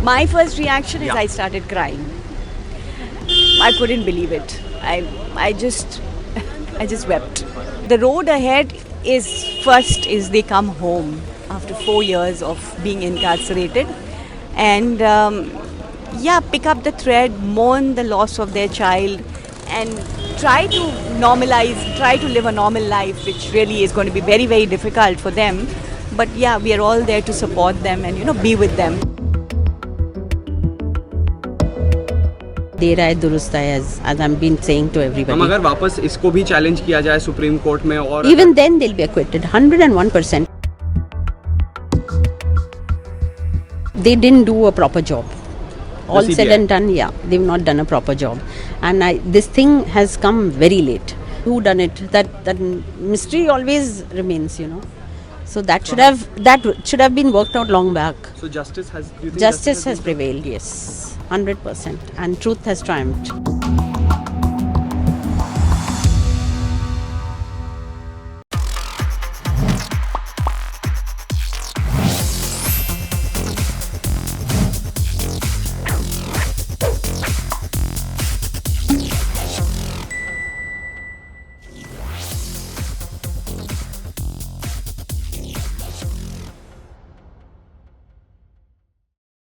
My first reaction is I started crying. I couldn't believe it. I just wept. The road ahead is they come home after 4 years of being incarcerated and pick up the thread, mourn the loss of their child and try to live a normal life, which really is going to be very, very difficult for them. But we are all there to support them and be with them. देर आए दुरुस्त आए, as I've been saying to everybody. अगर वापस इसको भी challenge किया जाए supreme court में और even then they'll be acquitted 101%. They didn't do a proper job. All said and done, they've not done a proper job, and this thing has come very late. Who done it? That mystery always remains, So that should have been worked out long back. So justice has Justice has prevailed, yes, 100%, and truth has triumphed.